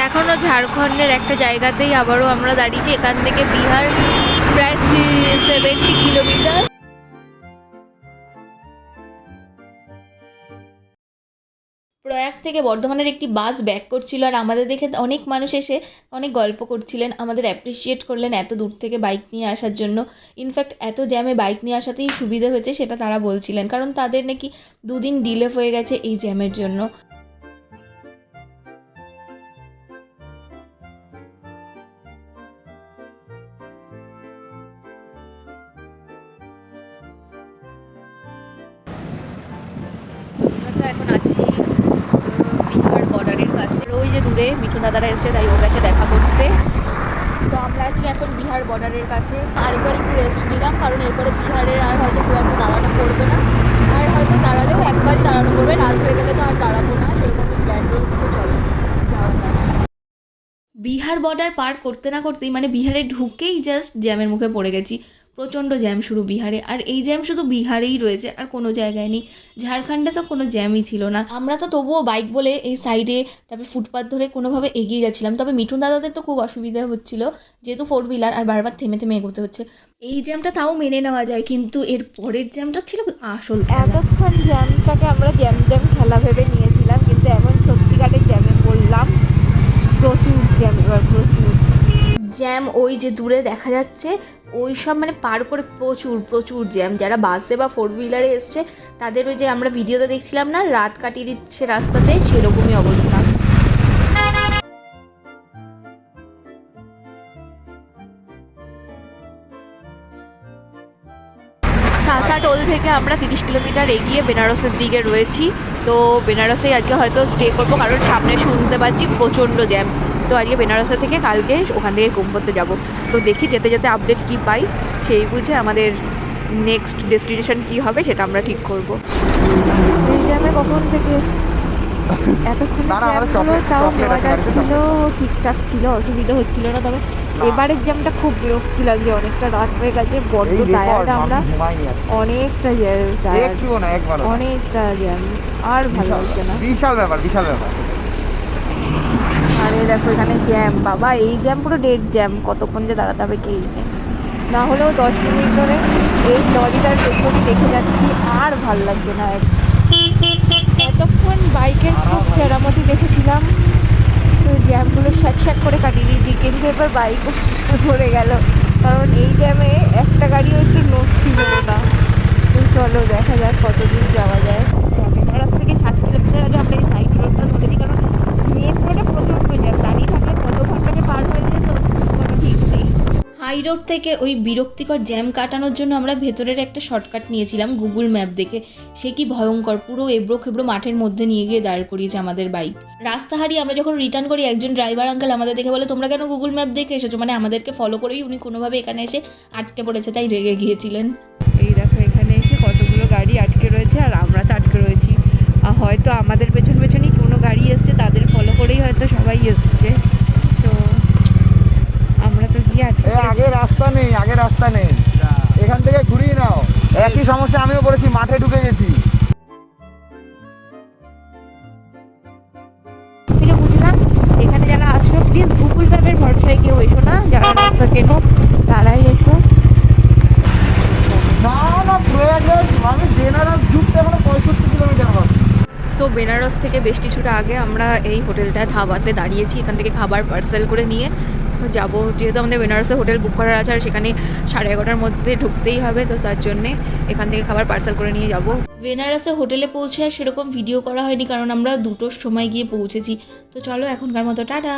এখনও ঝাড়খণ্ডের একটা জায়গাতেই আবারও আমরা দাঁড়িয়েছি। এখান থেকে বিহার প্রায় 70 কিলোমিটার। প্রয়াগ থেকে বর্ধমানের একটি বাস ব্যাক করছিল, আর আমাদের দেখে অনেক মানুষ এসে অনেক গল্প করছিলেন, আমাদের অ্যাপ্রিসিয়েট করলেন এত দূর থেকে বাইক নিয়ে আসার জন্য। ইনফ্যাক্ট এত জ্যামে বাইক নিয়ে আসাতেই সুবিধা হয়েছে সেটা তারা বলছিলেন, কারণ তাদের নাকি 2 দিন ডিলে হয়ে গেছে এই জ্যামের জন্য। আমরা তো এখন আছি বিহার বর্ডারের কাছে। ওই যে দূরে মিঠুন দাদারা এসছে, তাই ও গেছে দেখা করতে। তো আমরা আছি এখন বিহার বর্ডারের কাছে। আরেকবার একটু রেস্ট নিলাম, কারণ এরপরে বিহারে আর হয়তো খুব একটা দাঁড়ানো পড়বে না, আর হয়তো দাঁড়ালেও একবারই দাঁড়ানো পড়বে। রাত হয়ে গেলে তো আর দাঁড়াবো না, সেরকমই প্ল্যান রয়েছে। তো চলো যাওয়া যাক। বিহার বর্ডার পার করতে না করতেই মানে বিহারে ঢুকেই জাস্ট জ্যামের মুখে পড়ে গেছি। প্রচণ্ড জ্যাম শুরু বিহারে, আর এই জ্যাম শুধু বিহারেই রয়েছে, আর কোনো জায়গায় নেই। ঝাড়খণ্ডে তো কোনো জ্যামই ছিল না। আমরা তো তবুও বাইক বলে এই সাইডে তারপরে ফুটপাথ ধরে কোনোভাবে এগিয়ে যাচ্ছিলাম। তবে মিঠুন দাদাদের তো খুব অসুবিধা হচ্ছিল, যেহেতু 4 হুইলার, আর বারবার থেমে থেমে এগোতে হচ্ছে। এই জ্যামটা তাও মেনে নেওয়া যায়, কিন্তু এর পরের জ্যামটা ছিল আসল খেলা। এতক্ষণ জ্যামটাকে আমরা জ্যাম খেলা ভেবে নিয়েছিলাম, কিন্তু এখন সত্যিকারের জ্যামে পড়লাম। প্রচুর জ্যাম, এবার প্রচুর জ্যাম। ওই যে দূরে দেখা যাচ্ছে ওই সব মানে পার করে প্রচুর প্রচুর জ্যাম। যারা বাসে বা 4 হুইলারে এসছে তাদের ওই যে আমরা ভিডিওতে দেখছিলাম না, রাত কাটিয়ে দিচ্ছে রাস্তাতে, সেরকমই অবস্থা। সাসা টোল থেকে আমরা 30 কিলোমিটার এগিয়ে বেনারসের দিকে রয়েছি। তো বেনারসে আজকে হয়তো স্টে করবো, কারণ সামনে শুনতে পাচ্ছি প্রচণ্ড জ্যাম। তো আজকে বেনারসে থেকে কালকে ওখান থেকে কুম্ভতে যাব। তো দেখি যেতে যেতে আপডেট কী পাই, সেই বুঝে আমাদের নেক্সট ডেস্টিনেশন কী হবে সেটা আমরা ঠিক করব। এই জ্যামে কখন থেকে এতক্ষণ জ্যামগুলো তাও নেওয়া যাচ্ছিল, ঠিকঠাক ছিল, অসুবিধা হচ্ছিল না। তবে এবারের জ্যামটা খুব বিরক্তি লাগছে, অনেকটা রাত হয়ে গেছে, বড্ড টায়ার্ড আমরা, অনেকটা অনেকটা জ্যাম, আর ভালো লাগছে না। বিশাল ব্যাপার, বিশাল ব্যাপার। আরে দেখো এখানে জ্যাম, বাবা এই জ্যাম পুরো ডেড জ্যাম, কতক্ষণ যে দাঁড়াতে হবে কে জানে। না হলেও 10 মিনিট ধরে এই লরিটার পেছনই দেখে যাচ্ছি, আর ভাল লাগছে না। এতক্ষণ বাইকের খুব চেরামতি দেখেছিলাম, তো জ্যামগুলো শ্যাক শ্যাক করে কাটিয়ে দিয়েছি, কিন্তু এবার বাইকও ধরে গেল, কারণ এই জ্যামে একটা গাড়িও একটু নড়ছিল না। তো চলো দেখা যাক কতদূর যাওয়া যায়। বেনারস থেকে 7 কিলোমিটার আগে আমরা এই সাইড রোডটা ধরেছি, কারণ মেন রোডে প্রচণ্ড জ্যাম, দাঁড়িয়ে থাকলে কত ঘন্টা যে পার হয়ে যেত কোনো ঠিক নেই। হাই রোড থেকে ওই বিরক্তিকর জ্যাম কাটানোর জন্য আমরা ভেতরের একটা শর্টকাট নিয়েছিলাম গুগল ম্যাপ দেখে। সে কি ভয়ঙ্কর, পুরো এবড়ো খেবড়ো মাঠের মধ্যে নিয়ে গিয়ে দাঁড় করিয়েছে আমাদের বাইক। রাস্তা হারিয়ে আমরা যখন রিটার্ন করি, একজন ড্রাইভার আঙ্কেল আমাদের দেখে বলে, তোমরা কেন গুগল ম্যাপ দেখে এসেছো? মানে আমাদেরকে ফলো করেই উনি কোনোভাবে এখানে এসে আটকে পড়েছে, তাই রেগে গিয়েছিলেন। এই দেখো এখানে এসে কতগুলো গাড়ি আটকে রয়েছে, আর আমরা তো আটকে রয়েছি। হয়তো আমাদের পেছন পেছনই কোনো গাড়ি এসছে, তাদের ফলো করেই হয়তো সবাই এসছে। তো আমরা তো গিয়ে আগে রাস্তা নেই, আগে রাস্তা নেই, এখান থেকে ঘুরিয়ে নাও। একই সমস্যা আমিও পড়েছি, মাঠে ঢুকে গেছি। থেকে বুঝলাম এখানে যারা আসো প্লিজ গুগল ম্যাপের ভরসায় কেউ এসো না, যারা রাস্তা চেনো তারাই এসো। না না, প্রয়াগরাজ আমি বেনারস ঢুকতে এখন 65 কিলোমিটার হবে। তো বেনারস থেকে বেশ কিছুটা আগে আমরা এই হোটেলটা ধাবাতে দাঁড়িয়েছি, এখান থেকে খাবার পার্সেল করে নিয়ে যাবো। যেহেতু আমাদের বেনারসে হোটেল বুক করার আছে, আর সেখানে 11:30টার মধ্যে ঢুকতেই হবে, তো তার জন্যে এখান থেকে খাবার পার্সেল করে নিয়ে যাব। বেনারসে হোটেলে পৌঁছে আর সেরকম ভিডিও করা হয়নি, কারণ আমরা 2টোর সময় গিয়ে পৌঁছেছি। তো চলো এখনকার মতো টাটা।